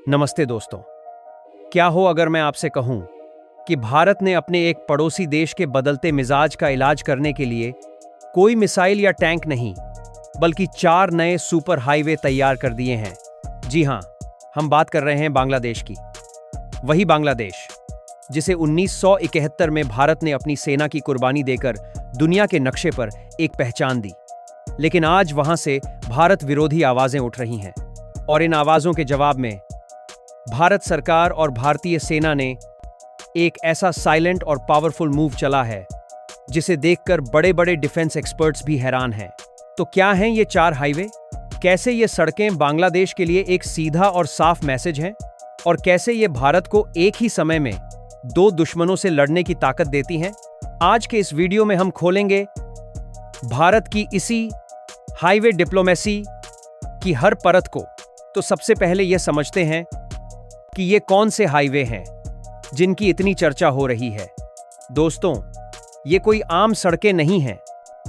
नमस्ते दोस्तों। क्या हो अगर मैं आपसे कहूं कि भारत ने अपने एक पड़ोसी देश के बदलते मिजाज का इलाज करने के लिए कोई मिसाइल या टैंक नहीं, बल्कि 4 नए सुपर हाईवे तैयार कर दिए हैं। जी हां, हम बात कर रहे हैं बांग्लादेश की। वही बांग्लादेश जिसे 1971 में भारत ने अपनी सेना की कुर्बानी देकर दुनिया के नक्शे पर एक पहचान दी। लेकिन आज वहां से भारत विरोधी आवाजें उठ रही हैं, और इन आवाजों के जवाब में भारत सरकार और भारतीय सेना ने एक ऐसा साइलेंट और पावरफुल मूव चला है जिसे देखकर बड़े बड़े डिफेंस एक्सपर्ट्स भी हैरान हैं। तो क्या हैं ये 4 हाईवे? कैसे ये सड़कें बांग्लादेश के लिए एक सीधा और साफ मैसेज हैं? और कैसे ये भारत को एक ही समय में 2 दुश्मनों से लड़ने की ताकत देती हैं? आज के इस वीडियो में हम खोलेंगे भारत की इसी हाईवे डिप्लोमेसी की हर परत को। तो सबसे पहले यह समझते हैं कि ये कौन से हाईवे हैं जिनकी इतनी चर्चा हो रही है। दोस्तों, ये कोई आम सड़कें नहीं हैं।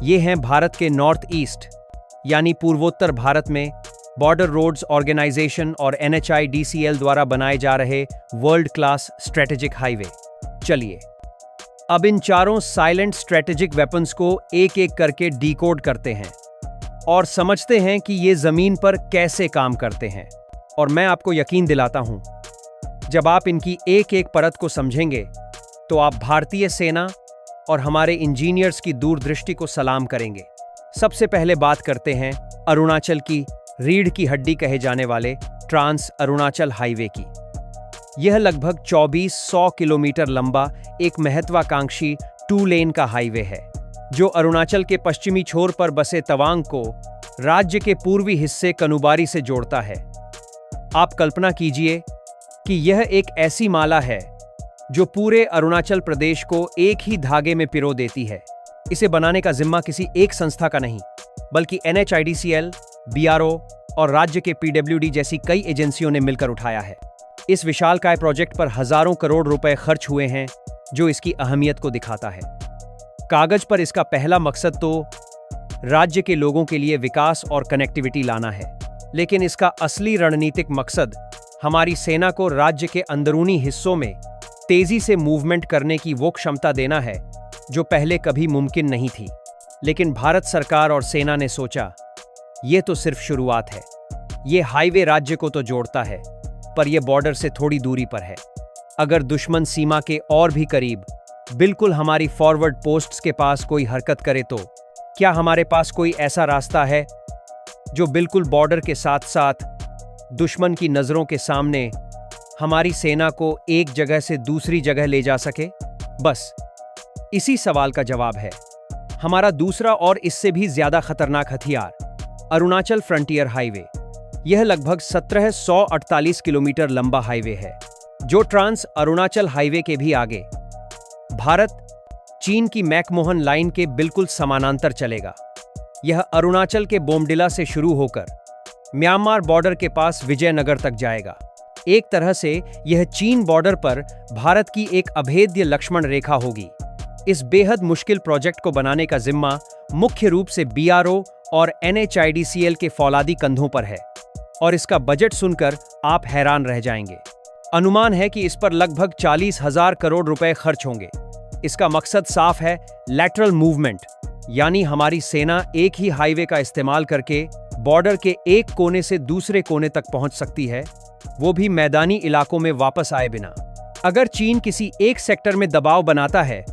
ये हैं भारत के नॉर्थ ईस्ट यानी पूर्वोत्तर भारत में बॉर्डर रोड्स ऑर्गेनाइजेशन और NHIDCL द्वारा बनाए जा रहे वर्ल्ड क्लास स्ट्रेटेजिक हाईवे। चलिए अब इन चारों साइलेंट स्ट्रेटेजिक वेपन्स को एक एक करके डिकोड करते हैं और समझते हैं कि ये जमीन पर कैसे काम करते हैं। और मैं आपको यकीन दिलाता हूं, जब आप इनकी एक एक परत को समझेंगे तो आप भारतीय सेना और हमारे इंजीनियर्स की दूरदृष्टि को सलाम करेंगे। सबसे पहले बात करते हैं अरुणाचल की रीढ़ की हड्डी कहे जाने वाले ट्रांस अरुणाचल हाईवे की। यह लगभग 2400 किलोमीटर लंबा एक महत्वाकांक्षी 2 लेन का हाईवे है जो अरुणाचल के पश्चिमी छोर पर बसे तवांग को राज्य के पूर्वी हिस्से कनुबारी से जोड़ता है। आप कल्पना कीजिए कि यह एक ऐसी माला है जो पूरे अरुणाचल प्रदेश को एक ही धागे में पिरो देती है। इसे बनाने का जिम्मा किसी एक संस्था का नहीं, बल्कि NHIDCL, BRO और राज्य के PWD जैसी कई एजेंसियों ने मिलकर उठाया है। इस विशालकाय प्रोजेक्ट पर हजारों करोड़ रुपए खर्च हुए हैं, जो इसकी अहमियत को दिखाता है। कागज पर इसका पहला मकसद तो राज्य के लोगों के लिए विकास और कनेक्टिविटी लाना है, लेकिन इसका असली रणनीतिक मकसद हमारी सेना को राज्य के अंदरूनी हिस्सों में तेजी से मूवमेंट करने की वो क्षमता देना है जो पहले कभी मुमकिन नहीं थी। लेकिन भारत सरकार और सेना ने सोचा, ये तो सिर्फ शुरुआत है। ये हाईवे राज्य को तो जोड़ता है, पर यह बॉर्डर से थोड़ी दूरी पर है। अगर दुश्मन सीमा के और भी करीब, बिल्कुल हमारी फॉरवर्ड पोस्ट्स के पास कोई हरकत करे तो क्या हमारे पास कोई ऐसा रास्ता है जो बिल्कुल बॉर्डर के साथ साथ दुश्मन की नजरों के सामने हमारी सेना को एक जगह से दूसरी जगह ले जा सके? बस इसी सवाल का जवाब है हमारा दूसरा और इससे भी ज्यादा खतरनाक हथियार, अरुणाचल फ्रंटियर हाईवे। यह लगभग 1748 किलोमीटर लंबा हाईवे है जो ट्रांस अरुणाचल हाईवे के भी आगे भारत चीन की मैकमोहन लाइन के बिल्कुल समानांतर चलेगा। यह अरुणाचल के बोमडिला से शुरू होकर म्यांमार बॉर्डर के पास विजयनगर तक जाएगा। एक तरह से यह चीन बॉर्डर पर भारत की एक अभेद्य लक्ष्मण रेखा होगी। इस बेहद मुश्किल प्रोजेक्ट को बनाने का जिम्मा मुख्य रूप से BRO और NHIDCL के फौलादी कंधों पर है, और इसका बजट सुनकर आप हैरान रह जाएंगे। अनुमान है कि इस पर लगभग 40,000 करोड़ रुपए खर्च होंगे। इसका मकसद साफ है, लैटरल मूवमेंट, यानी हमारी सेना एक ही हाईवे का इस्तेमाल करके बॉर्डर के एक कोने से दूसरे कोने तक पहुंच सकती है, वो भी मैदानी इलाकों में वापस आए बिना। अगर चीन किसी एक सेक्टर में दबाव बनाता है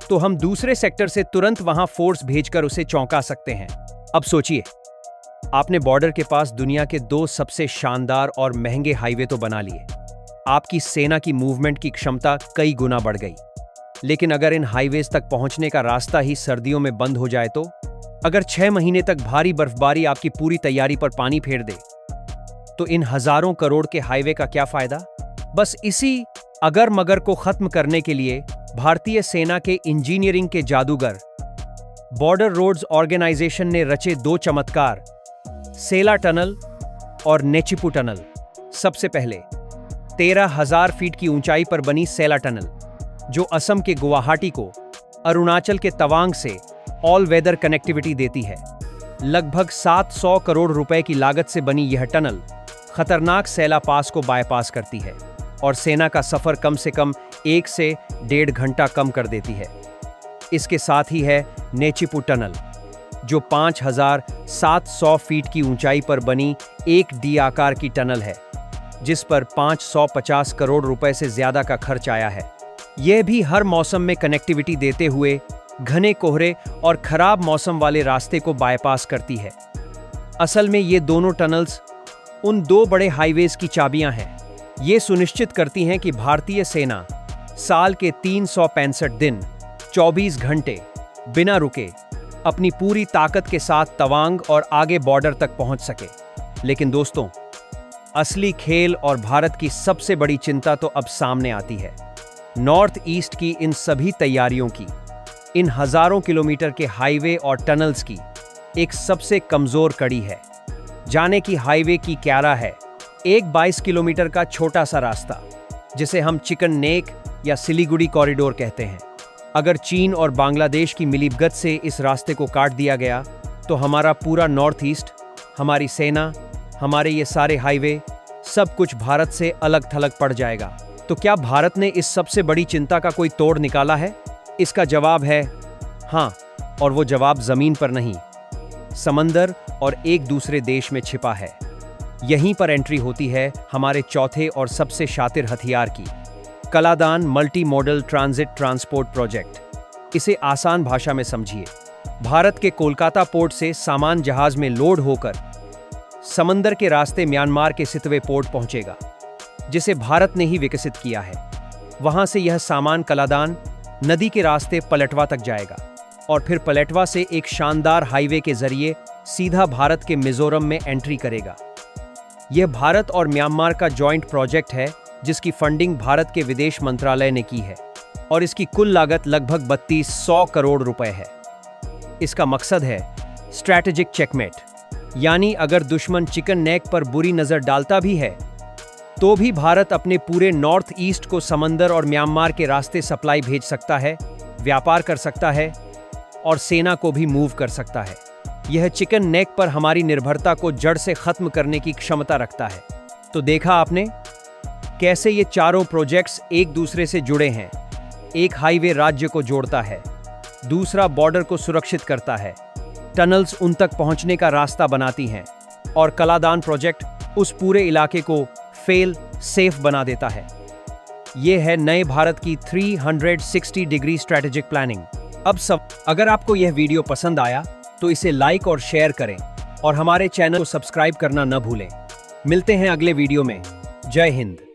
तो हम दूसरे सेक्टर से तुरंत वहां फोर्स भेजकर उसे चौंका सकते हैं। अब सोचिए, आपने बॉर्डर के पास दुनिया के 2 सबसे शानदार और महंगे हाईवे तो बना लिए। आपकी सेना की मूवमेंट की क्षमता कई गुना बढ़ गई। लेकिन अगर इन हाईवेज तक पहुंचने का रास्ता ही सर्दियों में बंद हो जाए तो? अगर 6 महीने तक भारी बर्फबारी आपकी पूरी तैयारी पर पानी फेर दे, तो इन हजारों करोड़ के हाईवे का क्या फायदा? बस इसी अगर मगर को खत्म करने के लिए भारतीय सेना के इंजीनियरिंग के जादूगर बॉर्डर रोड्स ऑर्गेनाइजेशन ने रचे 2 चमत्कार, सेला टनल और नेचिपू टनल। सबसे पहले 13,000 फीट की ऊंचाई पर बनी सेला टनल, जो असम के गुवाहाटी को अरुणाचल के तवांग से ऑल वेदर कनेक्टिविटी देती है। लगभग 700 करोड़ रुपए की लागत से बनी यह टनल खतरनाक सैला पास को बायपास करती है और सेना का सफर कम से कम 1 से 1.5 घंटा कम कर देती है। इसके साथ ही है नेचिपू टनल, जो 5,700 फीट की ऊंचाई पर बनी एक डी आकार की टनल है, जिस पर 550 करोड़ रुपए से ज्यादा का खर्च आया है। यह भी हर मौसम में कनेक्टिविटी देते हुए घने कोहरे और खराब मौसम वाले रास्ते को बायपास करती है। असल में ये दोनों टनल्स उन 2 बड़े हाईवेज की चाबियां हैं। ये सुनिश्चित करती हैं कि भारतीय सेना साल के 365 दिन 24 घंटे बिना रुके अपनी पूरी ताकत के साथ तवांग और आगे बॉर्डर तक पहुंच सके। लेकिन दोस्तों, असली खेल और भारत की सबसे बड़ी चिंता तो अब सामने आती है। नॉर्थ ईस्ट की इन सभी तैयारियों की, इन हजारों किलोमीटर के हाईवे और टनल्स की एक सबसे कमजोर कड़ी है। जाने की हाईवे की क्यारा है एक 22 किलोमीटर का छोटा सा रास्ता, जिसे हम चिकन नेक या सिलीगुड़ी कॉरिडोर कहते हैं। अगर चीन और बांग्लादेश की मिलीभगत से इस रास्ते को काट दिया गया तो हमारा पूरा नॉर्थ ईस्ट, हमारी सेना, हमारे ये सारे हाईवे, सब कुछ भारत से अलग थलग पड़ जाएगा। तो क्या भारत ने इस सबसे बड़ी चिंता का कोई तोड़ निकाला है? इसका जवाब है हाँ, और वो जवाब जमीन पर नहीं, समंदर और एक दूसरे देश में छिपा है। यहीं पर एंट्री होती है हमारे चौथे और सबसे शातिर हथियार की, Kaladan multi modal transit transport project. इसे आसान भाषा में समझिए। भारत के कोलकाता पोर्ट से सामान जहाज में लोड होकर समंदर के रास्ते म्यांमार के सितवे पोर्ट पहुंचेगा, जिसे भारत ने ही विकसित किया है। वहां से यह सामान कलादान नदी के रास्ते पलटवा तक जाएगा और फिर पलटवा से एक शानदार हाईवे के जरिए सीधा भारत के मिजोरम में एंट्री करेगा। यह भारत और म्यांमार का जॉइंट प्रोजेक्ट है, जिसकी फंडिंग भारत के विदेश मंत्रालय ने की है और इसकी कुल लागत लगभग 3200 करोड़ रुपए है। इसका मकसद है स्ट्रैटेजिक चेकमेट, यानी अगर दुश्मन चिकन नेक पर बुरी नजर डालता भी है तो भी भारत अपने पूरे नॉर्थ ईस्ट को समंदर और म्यांमार के रास्ते सप्लाई भेज सकता है, व्यापार कर सकता है और सेना को भी मूव कर सकता है। यह चिकन नेक पर हमारी निर्भरता को जड़ से खत्म करने की क्षमता रखता है। तो देखा आपने कैसे ये चारों प्रोजेक्ट्स एक दूसरे से जुड़े हैं। एक हाईवे राज्य को जोड़ता है, दूसरा बॉर्डर को सुरक्षित करता है, टनल्स उन तक पहुंचने का रास्ता बनाती हैं और कलादान प्रोजेक्ट उस पूरे इलाके को फेल सेफ बना देता है। यह है नए भारत की 360 डिग्री स्ट्रैटेजिक प्लानिंग। अब सब, अगर आपको यह वीडियो पसंद आया तो इसे लाइक और शेयर करें और हमारे चैनल को सब्सक्राइब करना न भूलें। मिलते हैं अगले वीडियो में। जय हिंद।